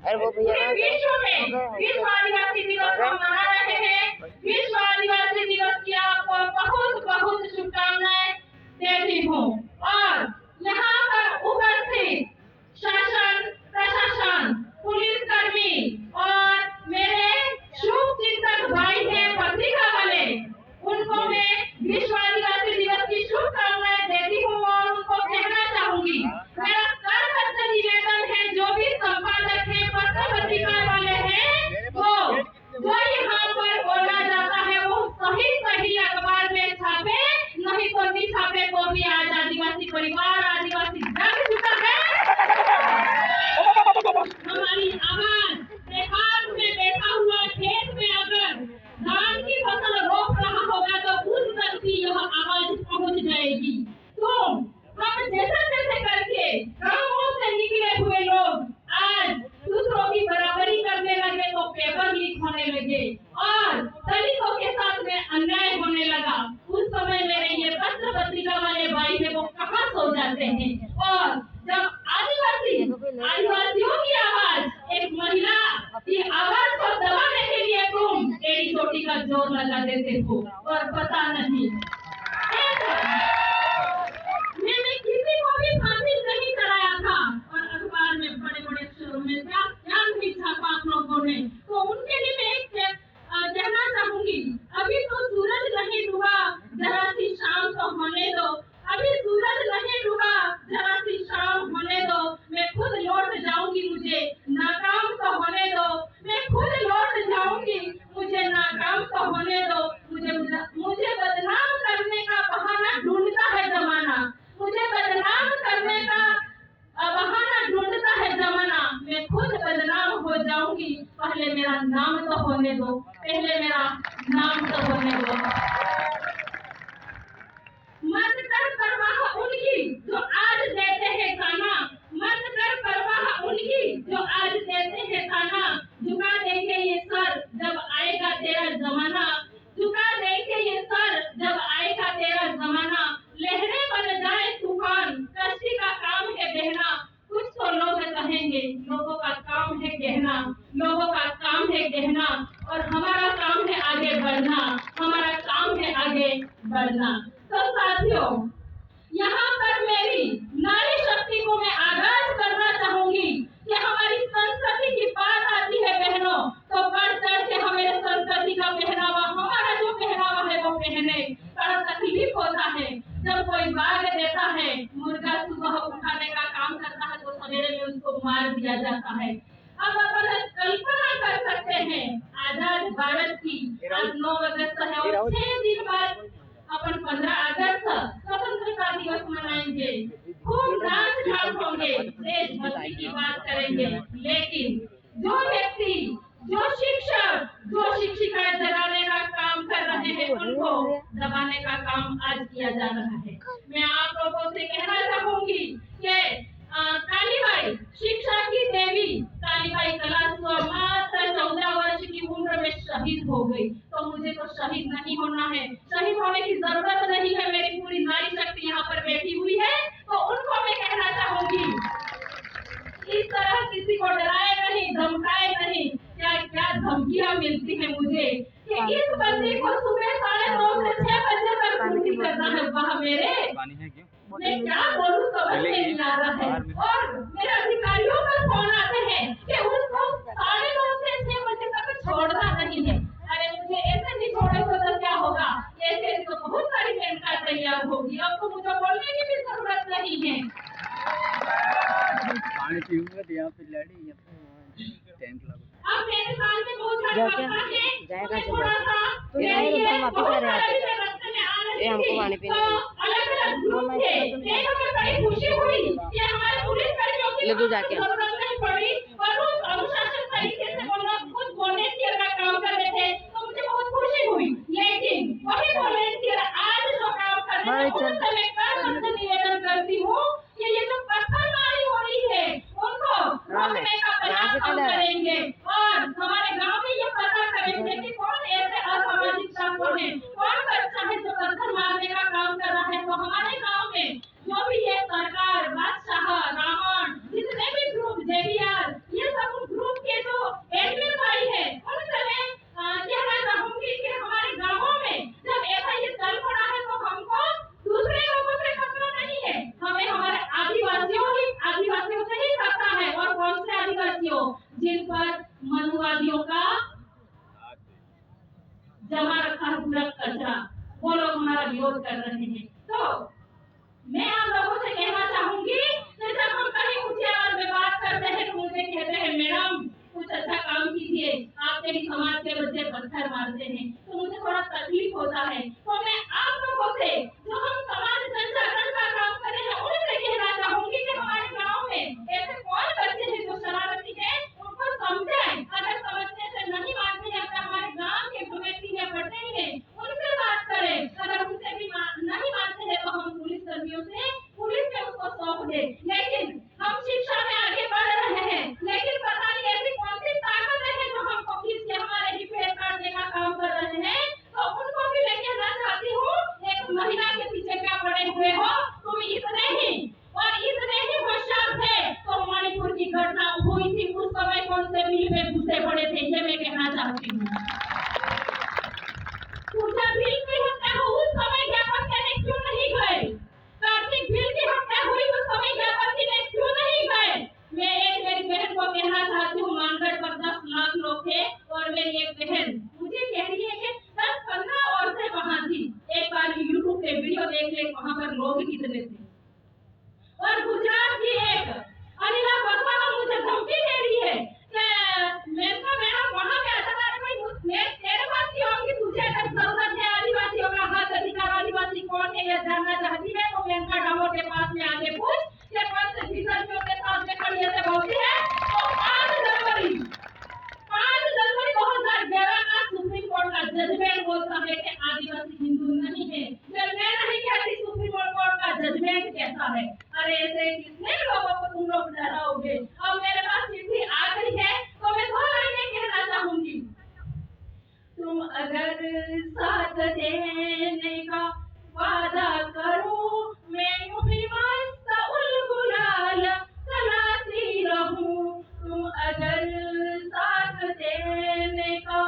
अरे वो भैया विश्व में विश्व आदिवासी दिवस हम मना रहे हैं। विश्व आदिवासी दिवस की आपको बहुत बहुत शुभकामनाएं देती हूँ। और यहाँ पर उपस्थित शासन, प्रशासन, पुलिस कर्मी और मेरे शुभ चिंतक भाई हैं पत्रिका वाले, उनको मैं विश्व आदिवासी दिवस की शुभकामनाएं देती हूँ और उनको कहना चाहूंगी, मेरा करबद्ध निवेदन है, जो भी संपादक है, पत्र पत्रिका वाले हैं, वो यहाँ पर बोला जाता है वो सही सही अखबार में छापे, नहीं तो नहीं छापे तो भी आज आदिवासी परिवार, आदिवासी जग चुका है। हमारी आवाज एकांत में बैठा हुआ खेत में अगर धान की फसल रोप रहा होगा तो उस तक भी यह आवाज पहुंच जाएगी। तो हम जैसे जैसे करके गांवों से निकले हुए लोग आज दूसरों की बराबरी करने लगे तो पेपर लीक होने लगे और दलितों के साथ में अन्याय होने लगा। उस समय मेरे ये पत्र पत्रिका वाले भाई है वो कहाँ सो जाते हैं। और जब आदिवासियों की आवाज, एक महिला की आवाज को दबाने के लिए तुम एड़ी चोटी का जोर लगा देते हो और पता नहीं मैंने किसी को भी फांसी नहीं चढ़ाया था और अखबार में बड़े बड़े अक्षरों में ध्यान भी छापा आप लोगों ने। तो उनके लिए मैं एक कहना चाहूंगी, अभी तो सूरज नहीं डूबा, जरा सी शाम तो होने दो। अभी सूरज नहीं डूबा, जरा सी शाम होने दो। मैं खुद लौट जाऊंगी, मुझे नाकाम तो होने दो। मैं खुद लौट जाऊंगी, मुझे नाकाम तो होने दो। मुझे बदनाम करने का बहाना ढूंढता है जमाना, मुझे बदनाम करने का बहाना ढूंढता है जमाना। मैं खुद बदनाम हो जाऊंगी, पहले मेरा नाम तो होने दो, पहले मेरा नाम तो होने दो। मत कर परवाह उनकी जो आज देते हैं खाना, मत कर परवाह उनकी जो आज देते हैं खाना। झुका देंगे ये सर जब आएगा तेरा जमाना, झुका देंगे ये सर जब आएगा तेरा जमाना। लहरें बन जाए तूफान, कश्ती का काम है बहना। कुछ तो लोग कहेंगे, लोगों का काम है कहना, लोगों का काम है कहना और हमारा काम है आगे बढ़ना, हमारा काम है आगे बढ़ना। तो साथियों, यहाँ पर मेरी नारी शक्ति को मैं आगाज करना चाहूंगी कि हमारी संस्कृति की बात आती है बहनों, तो बढ़ चढ़ के हमारे संस्कृति का पहनावा, हमारा जो पहनावा है वो पहने। बड़ा तकलीफ होता है जब कोई बाग देता है, मुर्गा सुबह उठाने का काम करता है तो सवेरे में उसको मार दिया जाता है। अब अपन कल्पना कर सकते हैं आजाद भारत की आज 9 अगस्त है और 6 दिन बाद अपन 15 अगस्त स्वतंत्रता दिवस मनाएंगे, खूब नाच गान होंगे, देशभक्ति की बात करेंगे। लेकिन जो व्यक्ति, जो शिक्षक, जो शिक्षिकाएं जगाने का काम कर रहे हैं, उनको दबाने का काम आज किया जा रहा है। मैं आप लोगों से कहना चाहूंगी कि कालीबाई, शिक्षा की देवी कालीबाई कलासुआ मात्र 14 वर्ष की उम्र में शहीद हो गई। तो मुझे तो शहीद नहीं होना है, शहीद होने की जरूरत नहीं है। मेरी पूरी नारी शक्ति यहाँ पर बैठी हुई है, तो उनको मैं कहना चाहूंगी, इस तरह किसी को डराए नहीं, धमकाए नहीं। क्या क्या धमकियाँ मिलती है मुझे कि इस बंदी को सुबह 9:30 से 6 बजे तक ड्यूटी करना है। वहाँ मेरे मैं क्या बोलूं समझ नहीं आ रहा है। और मेरे अधिकारियों पर फोन आते हैं कि उसको 9:30 से 6 बजे तक छोड़ना नहीं है। अरे मुझे ऐसे नहीं छोड़ेगा तो क्या होगा, ऐसे तो बहुत सारी मेहनत तैयार होगी, अब तो मुझे बोलने की भी जरूरत नहीं है। पानी पीऊंगा तो यहाँ पे लड़ी अब मेरे साल में बहुत सारे जाएगा थोड़ा सा तो वापस आ रहे हैं, हमको पानी पीने खुशी हुई कि हमारे पुलिस कर्मियों की जरूरत नहीं पड़ी और वो अनुशासन तरीके से खुद वॉलेंटियर का काम कर रहे थे, तो मुझे बहुत खुशी हुई। लेकिन वही वॉलेंटियर आज जो काम कर रहे हैं उनसे मैं करबद्ध निवेदन करती हूँ कि ये जो पत्थरबाजी हो रही है उनको रोकने का प्रयास हम करेंगे और हमारे गाँव में ये पता करेंगे कि कौन ऐसे असामाजिक तत्व है, कौन बच्चा है जो पत्थर मारने का काम कर रहा है। तो हमारे गाँव में जो भी ये सरकार, बादशाह, रावण, जितने भी ग्रुप, जेबीआर, ये सब ग्रुप जिन पर मनुवादियों का जमा रखा है पूरा कचरा, वो लोग हमारा विरोध कर रहे हैं। तो मैं आप लोगों से कहना चाहूंगी कि जब हम कहीं ऊंचे आवाज में बात करते हैं तो मुझे कहते हैं मैडम कुछ अच्छा काम कीजिए, आपके ही समाज के बच्चे पत्थर मारते हैं, तो मुझे थोड़ा तकलीफ होता है। तो मैं आप लोगों से जो हम समाज संचालन का काम कर रहे हैं उनसे कहना चाहूंगी कि हमारे गांव में ऐसे कौन बच्चे हैं जो शरारती हैं, उनको समझाएं। अगर समझने से नहीं मानते हैं तो हमारे गांव के कमेटी में पटेल हैं उनसे बात करें। अगर उनसे भी नहीं मानते हैं तो हम पुलिस कर्मियों से पुलिस में उसको सौंप दे। लेकिन हम शिक्षा में आगे बढ़ रहे हैं, लेकिन पता नहीं ऐसी कौन सी ताकत है जो हमको खींच के हमारे ही पेड़ काटने का काम कर रहे हैं। तो उनको भी मैं कहना चाहती हूँ, एक महिला के पीछे क्या पड़े हुए हो, तुम इतने ही होशियार थे तो मणिपुर की घटना हुई थी उस समय कौन से मिल में घुसे पड़े थे, ये मैं कहना चाहती हूँ। पूजा भील की हत्या हो उस समय ज्ञापन देने क्यों नहीं गए? कार्तिक भील की हत्या हुई उस समय ज्ञापन देने क्यों नहीं गए? मैं एक मेरी बहन को कहना चाहती हूँ, मानगढ़ पर 10 लाख लोग थे और मेरी एक बहन मुझे कह रही है कि 10-15 औरतें वहां थी। एक बार यूट्यूब पे वीडियो देख ले वहां पर लोग कितने थे। और गुजरात की एक अनिला बसवा मुझे धमकी दे रही है कि मैडम वहां पे अचानक कोई तेरे पास क्यों होगी, तुझे अगर जरूरत है आदिवासियों का हक अधिकार, आदिवासी कौन है यह जानना चाहती है तो मेनका डामोर के पास में आके पूछ कि कौन से विद्यार्थियों के साथ में खड़ी ऐसे बोलती है। तो 5 जनवरी 2011 का सुप्रीम कोर्ट का जजमेंट बोलता है कि आदिवासी हिंदू नहीं है। मैं नहीं कहती सुप्रीम कोर्ट का जजमेंट कैसा है। अरे ऐसे कितने लोगों को तुम लोग डराओगे। अब मेरे पास चिट्ठी आ गई है तो मैं 2 लाइनें कहना चाहूंगी। तुम अगर साथ देने का वादा करो, मैं यूं भी मस्त उल-गुलाल चलाती रहूं। तुम अगर साथ देने का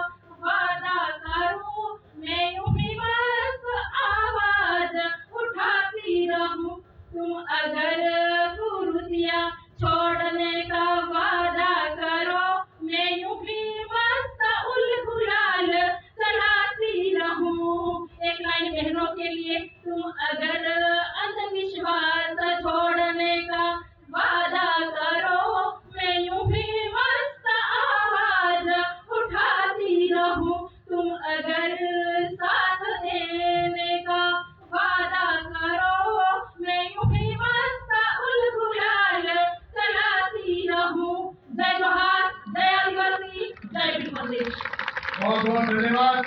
वादा करो, मैं यूं भी मस्त आवाज उठाती रहूं। तुम अगर कुर्सियां छोड़ने का वादा करो, मैं यूं भी मस्त उल-गुलाल चलाती रहूं। एक लाइन बहनों के लिए, तुम अगर अंधविश्वास छोड़ने का वादा करो, मैं यूं भी मस्त आवाज उठाती रहूं। तुम अगर साथ देने का वादा करो, मैं यूं भी मस्त उल-गुलाल चलाती रहूं। जय जोहार, जय आदिवासी, जय प्रदेश। बहुत बहुत धन्यवाद।